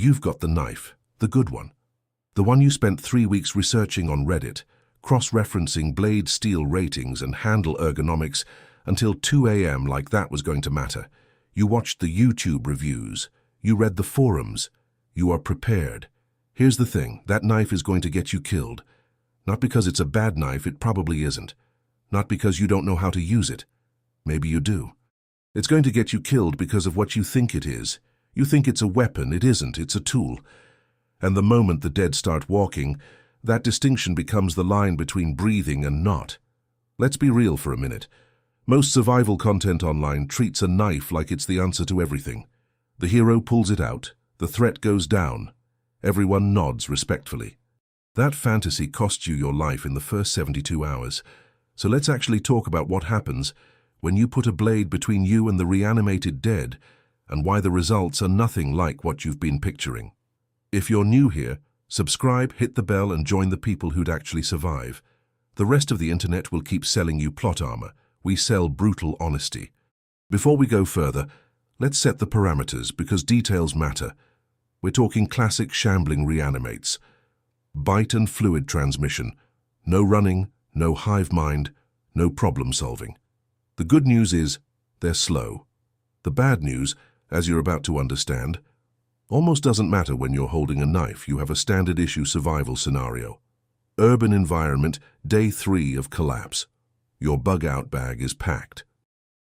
You've got the knife, the good one. The one you spent 3 weeks researching on Reddit, cross-referencing blade steel ratings and handle ergonomics until 2 a.m. like that was going to matter. You watched the YouTube reviews. You read the forums. You are prepared. Here's the thing, that knife is going to get you killed. Not because it's a bad knife, it probably isn't. Not because you don't know how to use it. Maybe you do. It's going to get you killed because of what you think it is. You think it's a weapon, it isn't, it's a tool. And the moment the dead start walking, that distinction becomes the line between breathing and not. Let's be real for a minute. Most survival content online treats a knife like it's the answer to everything. The hero pulls it out, the threat goes down. Everyone nods respectfully. That fantasy costs you your life in the first 72 hours. So let's actually talk about what happens when you put a blade between you and the reanimated dead, and why the results are nothing like what you've been picturing. If you're new here, subscribe, hit the bell, and join the people who'd actually survive. The rest of the internet will keep selling you plot armor. We sell brutal honesty. Before we go further, let's set the parameters because details matter. We're talking classic shambling reanimates. Bite and fluid transmission. No running, no hive mind, no problem solving. The good news is, they're slow. The bad news, as you're about to understand, almost doesn't matter when you're holding a knife. You have a standard issue survival scenario. Urban environment, day 3 of collapse. Your bug-out bag is packed.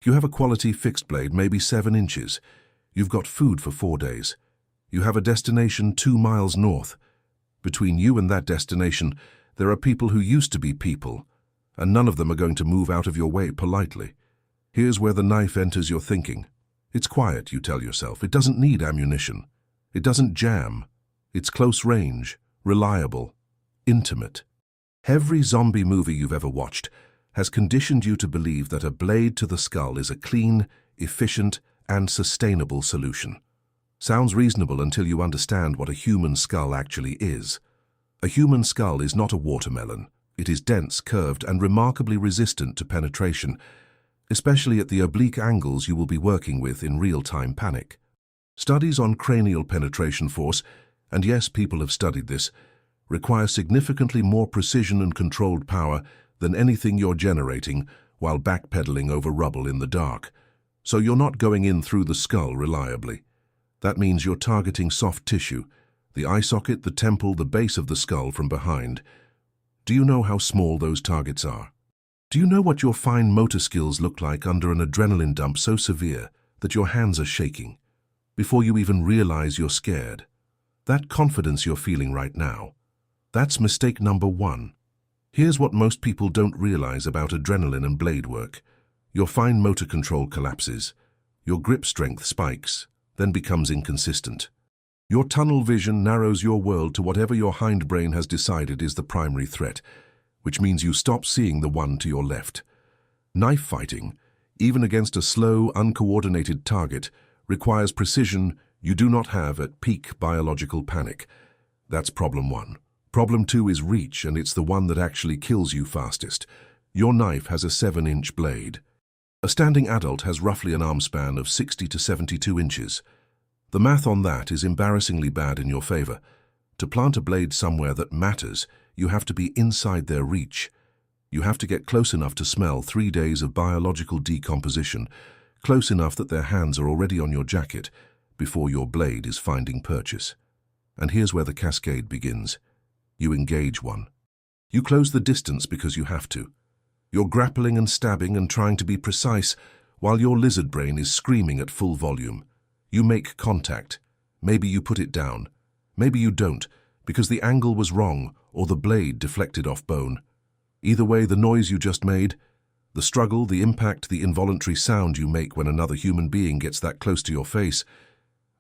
You have a quality fixed blade, maybe 7 inches. You've got food for 4 days. You have a destination 2 miles north. Between you and that destination, there are people who used to be people, and none of them are going to move out of your way politely. Here's where the knife enters your thinking. It's quiet, you tell yourself. It doesn't need ammunition. It doesn't jam. It's close range, reliable, intimate. Every zombie movie you've ever watched has conditioned you to believe that a blade to the skull is a clean, efficient, and sustainable solution. Sounds reasonable until you understand what a human skull actually is. A human skull is not a watermelon. It is dense, curved, and remarkably resistant to penetration, especially at the oblique angles you will be working with in real-time panic. Studies on cranial penetration force, and yes, people have studied this, require significantly more precision and controlled power than anything you're generating while backpedaling over rubble in the dark. So you're not going in through the skull reliably. That means you're targeting soft tissue, the eye socket, the temple, the base of the skull from behind. Do you know how small those targets are? Do you know what your fine motor skills look like under an adrenaline dump so severe that your hands are shaking before you even realize you're scared? That confidence you're feeling right now, that's mistake number 1. Here's what most people don't realize about adrenaline and blade work. Your fine motor control collapses. Your grip strength spikes, then becomes inconsistent. Your tunnel vision narrows your world to whatever your hindbrain has decided is the primary threat, which means you stop seeing the one to your left. Knife fighting, even against a slow, uncoordinated target, requires precision you do not have at peak biological panic. That's problem 1. Problem 2 is reach, and it's the one that actually kills you fastest. Your knife has a 7-inch blade. A standing adult has roughly an arm span of 60 to 72 inches. The math on that is embarrassingly bad in your favor. To plant a blade somewhere that matters, you have to be inside their reach. You have to get close enough to smell 3 days of biological decomposition, close enough that their hands are already on your jacket before your blade is finding purchase. And here's where the cascade begins. You engage one. You close the distance because you have to. You're grappling and stabbing and trying to be precise while your lizard brain is screaming at full volume. You make contact. Maybe you put it down. Maybe you don't, because the angle was wrong or the blade deflected off bone. Either way, the noise you just made, the struggle, the impact, the involuntary sound you make when another human being gets that close to your face,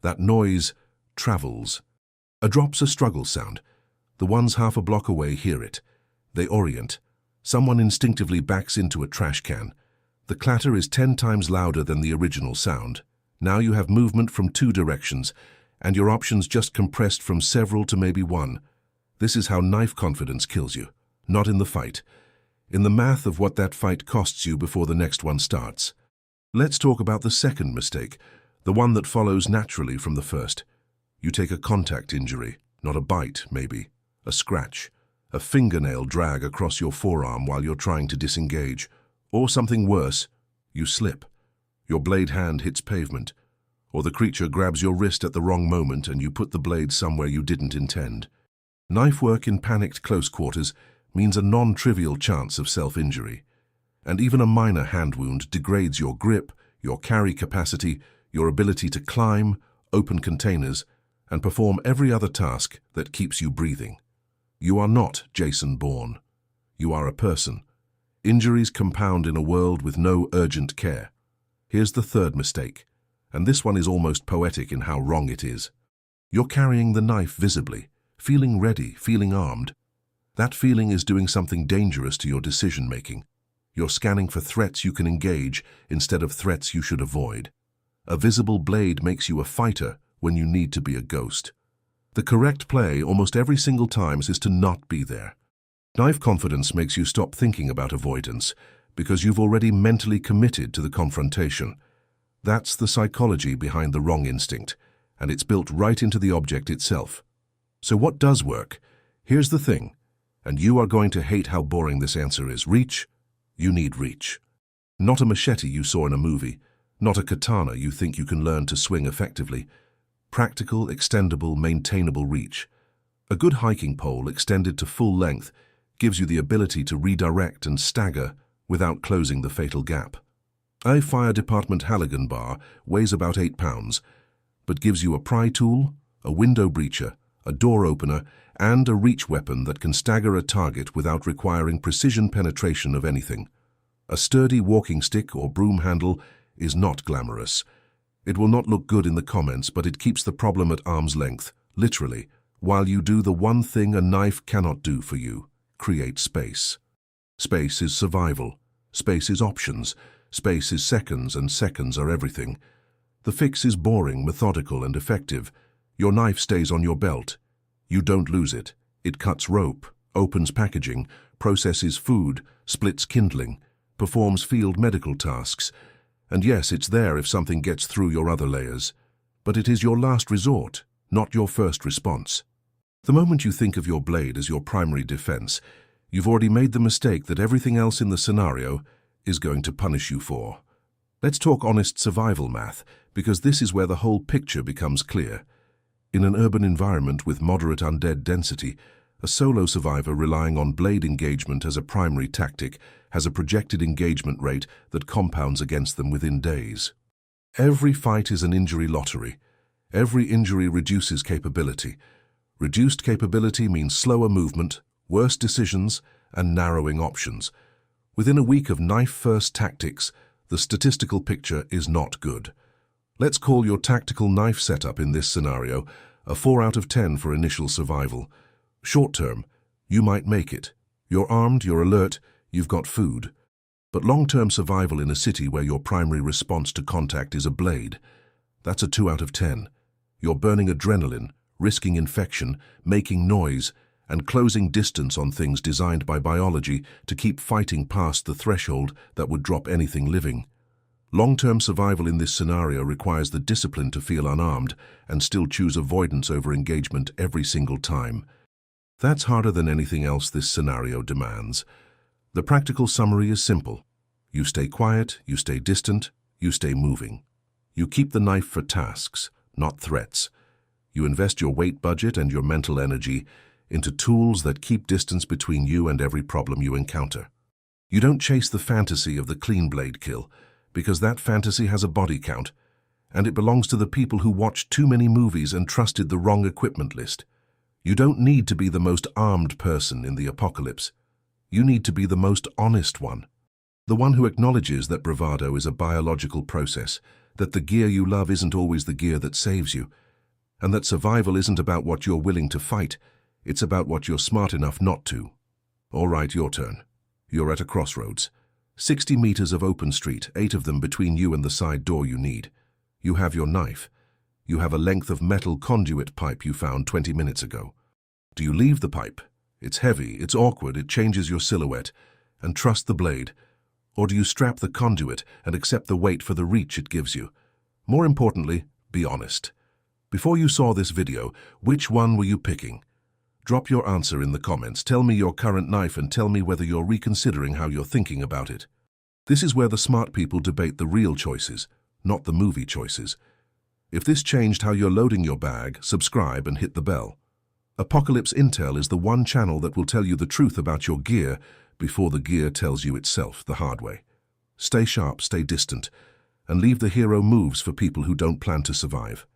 that noise travels. A drop's a struggle sound. The ones half a block away hear it. They orient. Someone instinctively backs into a trash can. The clatter is 10 times louder than the original sound. Now you have movement from 2 directions, and your options just compressed from several to maybe 1. This is how knife confidence kills you, not in the fight. In the math of what that fight costs you before the next one starts. Let's talk about the second mistake, the one that follows naturally from the first. You take a contact injury, not a bite, maybe, a scratch, a fingernail drag across your forearm while you're trying to disengage, or something worse, you slip. Your blade hand hits pavement, or the creature grabs your wrist at the wrong moment and you put the blade somewhere you didn't intend. Knife work in panicked close quarters means a non-trivial chance of self-injury, and even a minor hand wound degrades your grip, your carry capacity, your ability to climb, open containers, and perform every other task that keeps you breathing. You are not Jason Bourne. You are a person. Injuries compound in a world with no urgent care. Here's the third mistake, and this one is almost poetic in how wrong it is. You're carrying the knife visibly, feeling ready, feeling armed. That feeling is doing something dangerous to your decision-making. You're scanning for threats you can engage instead of threats you should avoid. A visible blade makes you a fighter when you need to be a ghost. The correct play almost every single time is to not be there. Knife confidence makes you stop thinking about avoidance because you've already mentally committed to the confrontation. That's the psychology behind the wrong instinct, and it's built right into the object itself. So what does work? Here's the thing, and you are going to hate how boring this answer is. Reach. You need reach. Not a machete you saw in a movie, not a katana you think you can learn to swing effectively. Practical, extendable, maintainable reach. A good hiking pole extended to full length gives you the ability to redirect and stagger without closing the fatal gap. A fire department Halligan bar weighs about 8 pounds, but gives you a pry tool, a window breacher, a door opener, and a reach weapon that can stagger a target without requiring precision penetration of anything. A sturdy walking stick or broom handle is not glamorous. It will not look good in the comments, but it keeps the problem at arm's length, literally, while you do the one thing a knife cannot do for you: create space. Space is survival. Space is options. Space is seconds, and seconds are everything. The fix is boring, methodical, and effective. Your knife stays on your belt. You don't lose it. It cuts rope, opens packaging, processes food, splits kindling, performs field medical tasks. And yes, it's there if something gets through your other layers. But it is your last resort, not your first response. The moment you think of your blade as your primary defense, you've already made the mistake that everything else in the scenario is going to punish you for. Let's talk honest survival math, because this is where the whole picture becomes clear. In an urban environment with moderate undead density, a solo survivor relying on blade engagement as a primary tactic has a projected engagement rate that compounds against them within days. Every fight is an injury lottery. Every injury reduces capability. Reduced capability means slower movement, worse decisions, and narrowing options. Within a week of knife-first tactics, the statistical picture is not good. Let's call your tactical knife setup in this scenario a 4 out of 10 for initial survival. Short term, you might make it. You're armed, you're alert, you've got food. But long-term survival in a city where your primary response to contact is a blade, that's a 2 out of 10. You're burning adrenaline, risking infection, making noise, and closing distance on things designed by biology to keep fighting past the threshold that would drop anything living. Long-term survival in this scenario requires the discipline to feel unarmed and still choose avoidance over engagement every single time. That's harder than anything else this scenario demands. The practical summary is simple. You stay quiet, you stay distant, you stay moving. You keep the knife for tasks, not threats. You invest your weight budget and your mental energy into tools that keep distance between you and every problem you encounter. You don't chase the fantasy of the clean blade kill, because that fantasy has a body count, and it belongs to the people who watched too many movies and trusted the wrong equipment list. You don't need to be the most armed person in the apocalypse. You need to be the most honest one. The one who acknowledges that bravado is a biological process, that the gear you love isn't always the gear that saves you, and that survival isn't about what you're willing to fight, it's about what you're smart enough not to. All right, your turn. You're at a crossroads. 60 meters of open street, 8 of them between you and the side door you need. You have your knife. You have a length of metal conduit pipe you found 20 minutes ago. Do you leave the pipe? It's heavy, it's awkward, it changes your silhouette, and trust the blade. Or do you strap the conduit and accept the weight for the reach it gives you? More importantly, be honest. Before you saw this video, which one were you picking? Drop your answer in the comments. Tell me your current knife and tell me whether you're reconsidering how you're thinking about it. This is where the smart people debate the real choices, not the movie choices. If this changed how you're loading your bag, subscribe and hit the bell. Apocalypse Intel is the one channel that will tell you the truth about your gear before the gear tells you itself the hard way. Stay sharp, stay distant, and leave the hero moves for people who don't plan to survive.